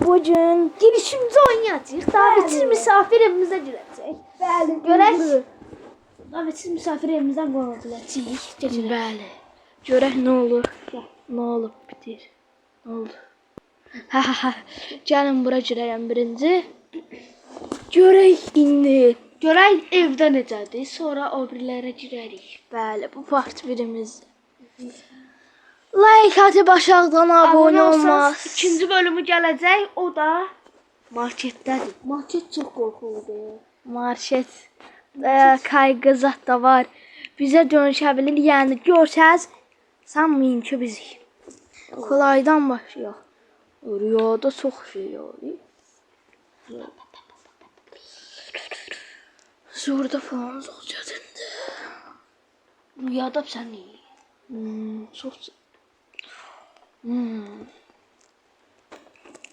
bugün girişimci oynayacağıq. Davetsiz misafir evimizə girəcək. Bəli, Görək. Davetsiz misafir evimizdən qonaq edəcəyik. Keçirək. Bəli. Görək nə olur. Nə olub bitir. Nə oldu? Ha. Gəlin bura girəyəm birinci. Görək indi. Görək evdə necədir. Sonra o birilərə girərik. Bəli, bu part birimizdir. Like atıb aşağıdan abunə olmaz. İkinci bölümü gələcək. O da Marketdədir. market çox qorxuludur. Market kaygı zat da var. Bizə dönüşə bilir. Yəni görsəz sanmayın ki bizik. Kolaydan başlayaq. Rüyada çox şey olur. Zorda falan olacaq indi. Rüyada sən iyi. Çox.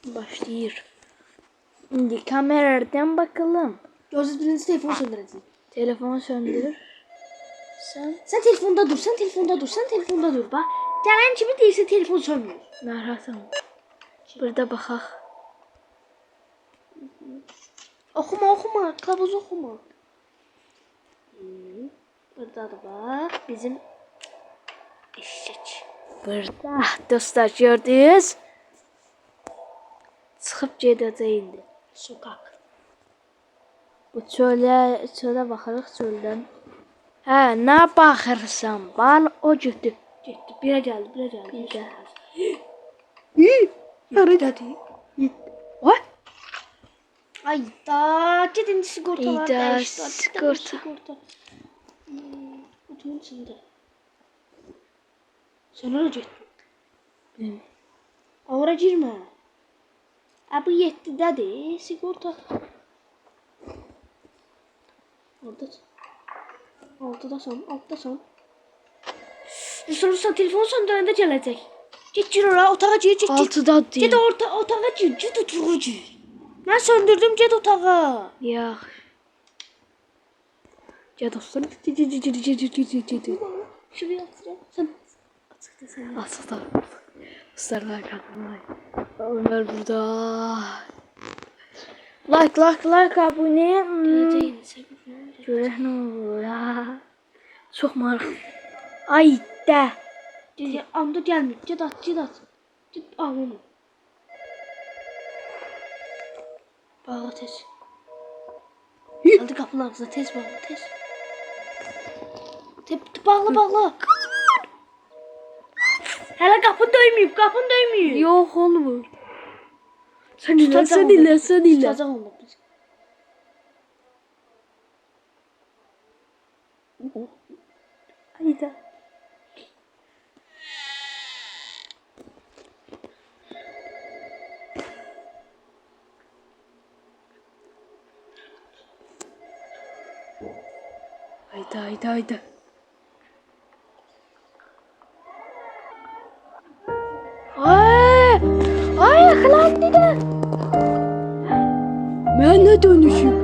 Başlayır. İndi kameradan bakalım. Gözünüz birinci telefonu söndürəcək. Telefonu söndür. Sən telefonda dur, sən telefonda dur, sən telefonda dur. Bax, gələn kimi deyirsə telefon sönmür. Narahatam. Burada baxaq. Oxuma, kılavuz oxuma. Burada da bax, bizim eşek. Burada dostlar gördünüz. Çıxıb gedəcək indi. Sokak. Bu çölə baxırıq çöldən. Hə, nə baxırsan? Bal o getdi. Getdi, birə gəldi, birə gəldi. Bir də. Yetdi. Oy. Ay da, gedin sigortalar İyi də, dəyişdi. sigorta. Oturun içində. Sən ora getdin. Ora girmə. Bu 7-dədir, sigorta. Altıdasan. Sonra telefonu söndürəndə gələcək. Gir ora, otağa gir. Altıda deyil. Ged otağa gir, otağa gir. Mən söndürdüm, ged otağa. Yox. Gəl dostlar. Şuraya atacağım. Sən açıqda sən. Asıqda. Dostlar qapını. Ömer burada. Like abunə. Görək nə olur ya. Çox maraq. Ay də. Amda gəlmir. Ged at. Ged al onu. Bağla tez. Hadi qapının ağzına tez bağla tez. Bağla. Hələ qapını döyməyib. Yox olmur. Sən dinlə. Tutacaq onu biz. Ay da. Hayda. Ay yakalandı da. Ben ne dönüşüm?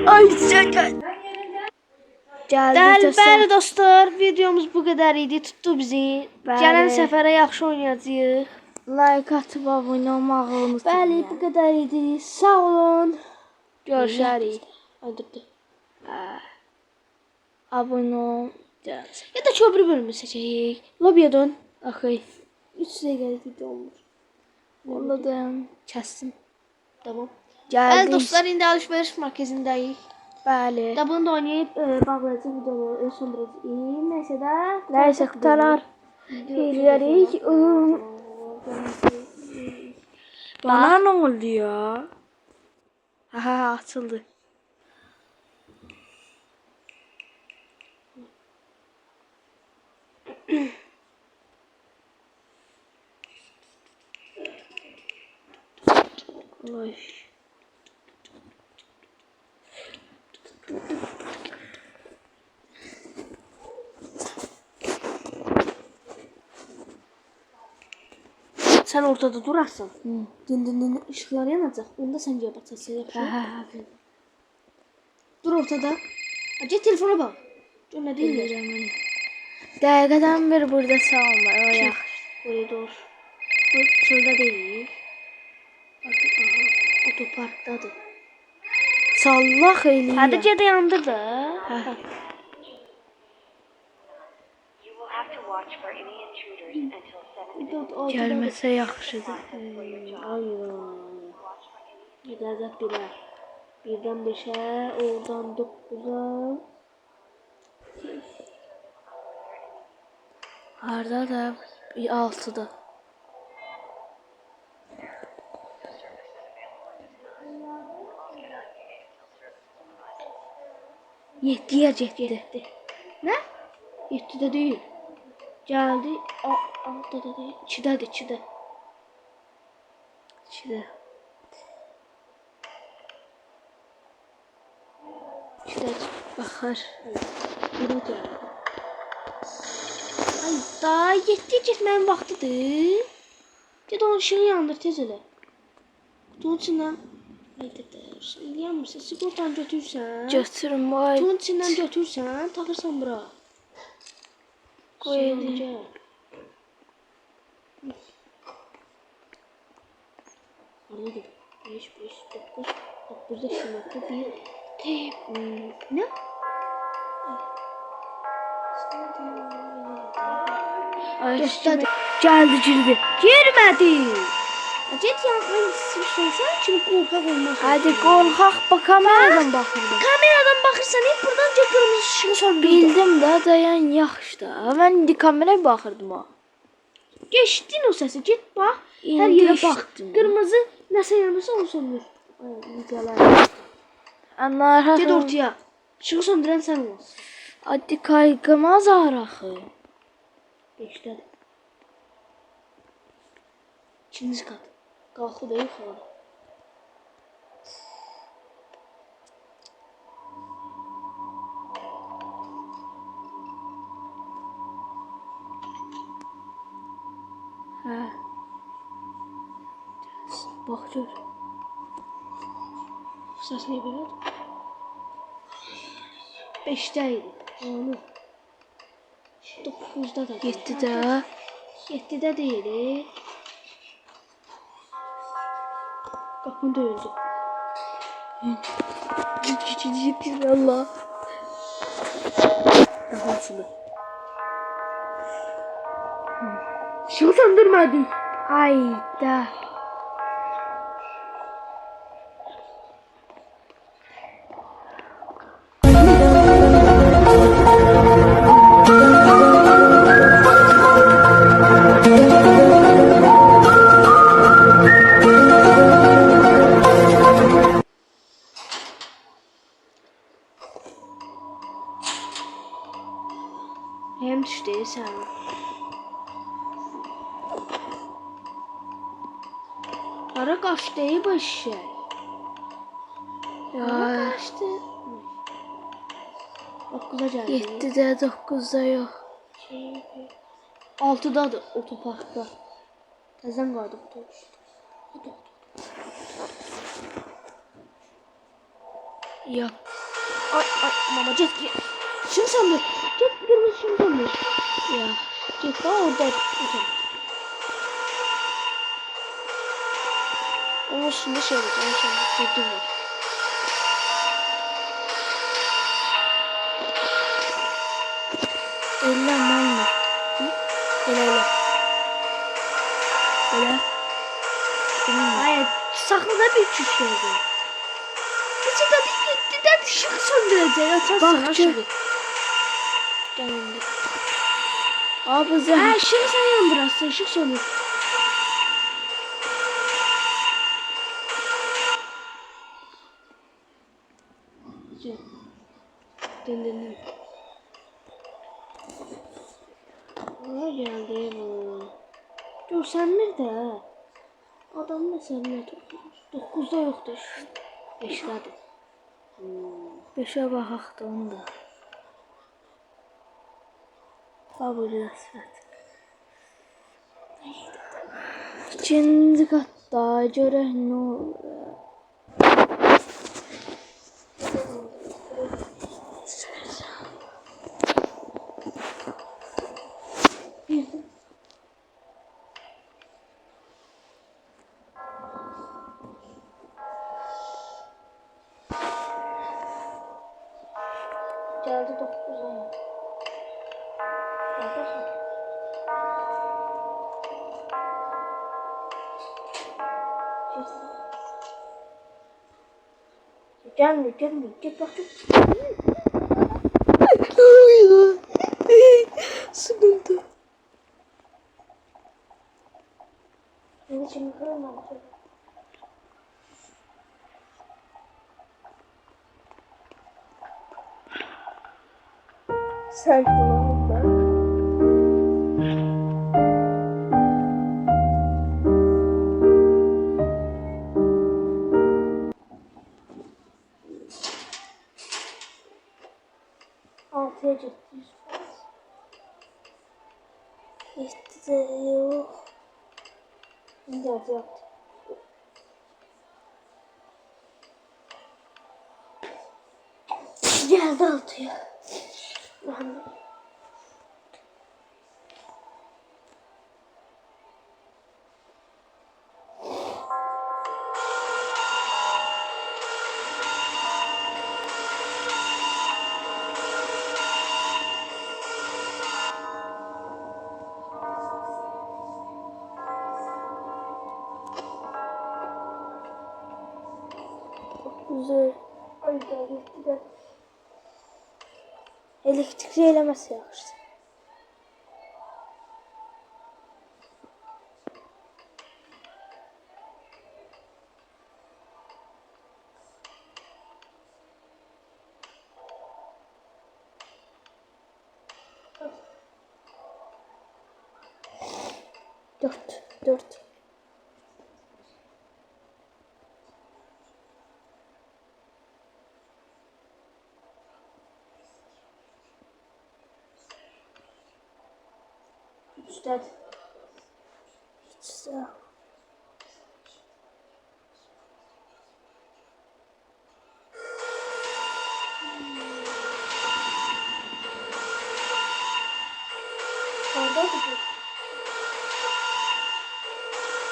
Ay şaka. Bəli dostlar, videomuz bu qədər idi. Tutdu bizi. Bəli. Gələn səfərə yaxşı oynayacağıq. Like atıb abunə olmağı unutmayın. Bəli, bu qədər idi. Sağ olun. Görüşərik. Öldürdü. Abunə ol. Ya da köprü bölümü seçəcəyik. Lobiyə dön. Axı. 3 dəqiqəlik video olmuş. Onda da kəsdim. Tamam. Gəldik. Bəli dostlar, indi alış-veriş mərkəzindəyik. Bəli. Da bunu da oynayıb bağlayacaq videonu söndürəcəyik. Nəysə də. Nəysə qutarar. Eləyərik. Bana nə oldu ya? Aha açıldı. Oy. Sən ortada durarsan. Dindinin ışıqları yanacaq. Onda sən gəl batacaqsan. Yaxşı. Dur ortada. Get telefona bax. Gör nə deyirlər. Dəqiqədən bir burada salma. O yaxşı. Koridor. Bu çöldə deyil. Aha, otoparkdadır. Sallaq eləyir. Hadi gedə yandı da. Hə. You will have to watch for any intruders until 7 p.m. Gəlməsə yaxşıdır. Aynen. Gedəcək birə. Birdən 5'ə, oradan 9'a. Harda da 6'da. Yetdiyə getdi. Ne? 7'de değil. Geldi. 6'da değil. 2'dedir, 2'de. 2-də. 2'de. Baxar. Biri geldi. Ay daha 7'ye getməyin vaxtıdır. Ged onun ışığı yandır tez elə. Kutunun içindən. Ay dədə, eləyəmirsən, sigortanı götürsən. Götürün vay. Kutunun içindən götürsən, taxırsan bura. Qoy eləyim. Anladım. 5, 5, 9, 9'da şunakta bir tep. Ne? Ay, Gösterdi. gəldi girdi. Girmedi. Acet yanmayı istiyorsan şimdi korkak olmaz. Hadi qorxaq bax kameradan baxırdım. Kameradan bakırsan hep buradan kırmızı ışığı söndürdü. Bildim də dayan yaxşı da. Mən indi kameraya baxırdım ha. Geçtin o sesi git bak. Her İndi yere eşitdim. bak. Kırmızı nasıl yanırsa onu söndür. Ay güzeller. Anlar Git ortaya. Işığı söndüren sen olmasın. Hadi kaygımaz araxı. Geçti. İkinci kat. Kalkı da yukarı. Hə. Bax gör. Ses ne böyle? 5'teydi. Onu. 9'da da. 7-də. 7'de değil. Kapını da öldü. Git Allah. Kafasını. Işığı söndürmedi. Hayda. Hem düştü sen. Ara kaçtı bu şey. Ara Ya kaçtı. 9'a geldi. 7-də 9-da yox. 6'dadır otoparkta. Təzən qayıdıb otobüs. Yox. Ay mama get. Şunu söndür. Get kırmızı şunu söndür. Ya. Get daha orada otur. Onun üstünde şey olacak. Onun üstünde sürdüm var. Elə mənlə. Elə. Elə. Hayır. Saxlıda bir küç şeydi. Neçə dedi? 7'də ışığı söndürəcək. Açarsan Bax, aşağı. Gel indi. Abi Ha zəhmət. ışığı sen yandırasın. Işık sönür. Dön. Aa geldi bu. Görsənmir də. Adam məsələn tutmuş. 9'da yoxdur. 5'dədir. 5-ə baxaq da onda. Qabul rəsvət. İkinci qatda görək nə olur. Saat 9'a ya. Bakın. Gelmiyor, gelmiyor. Git bak. Sıkıntı. Beni şimdi kırılmadı. Sen kulağım bak. Altıya gitti. Gitti de yok. Şimdi altı yaptı. Geldi altıya. Ben... Güzel. Ay da gitti de. Elektrikli elemesi yakıştı. Dört. Üstad. Hiç sağ. Orada mı?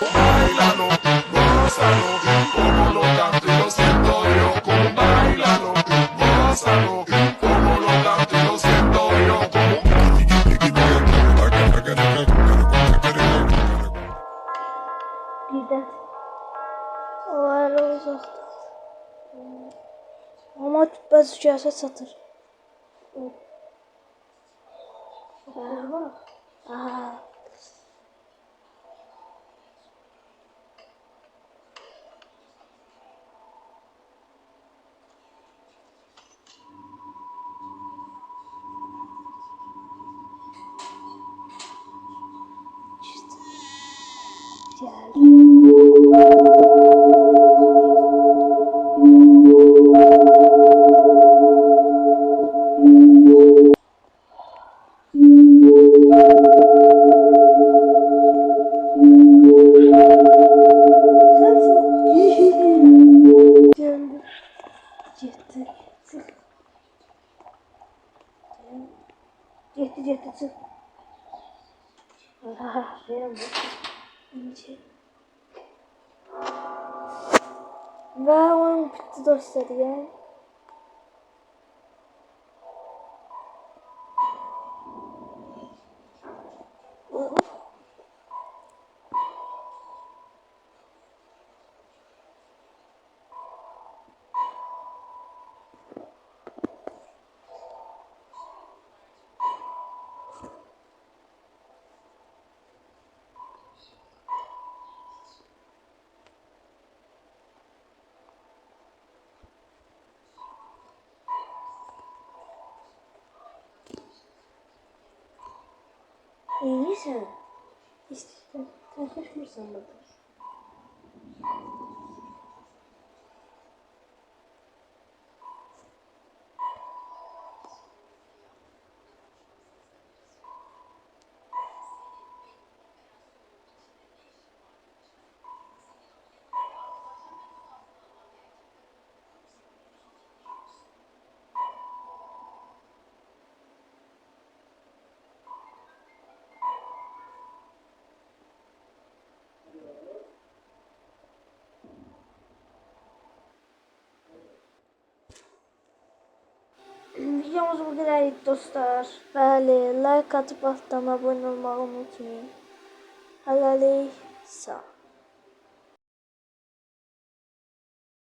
Báilalo, gózalo, como lo canto y lo siento yo. Como báilalo, gózalo, como lo canto y lo siento yo. Birden. O ara uzakta. Ama bazı siyaset satır. Bak. Aa. Geldi. Gitti. Çık. Gitti çık. Benim bu. İnce. Ve onun bitti dostlar ya. İyi misin? İşte sen kaçmışsın burada. videomuzu bu qədər dostlar. Bəli, like atıb altdan abunə olmağı unutmayın. Hələlik sağ.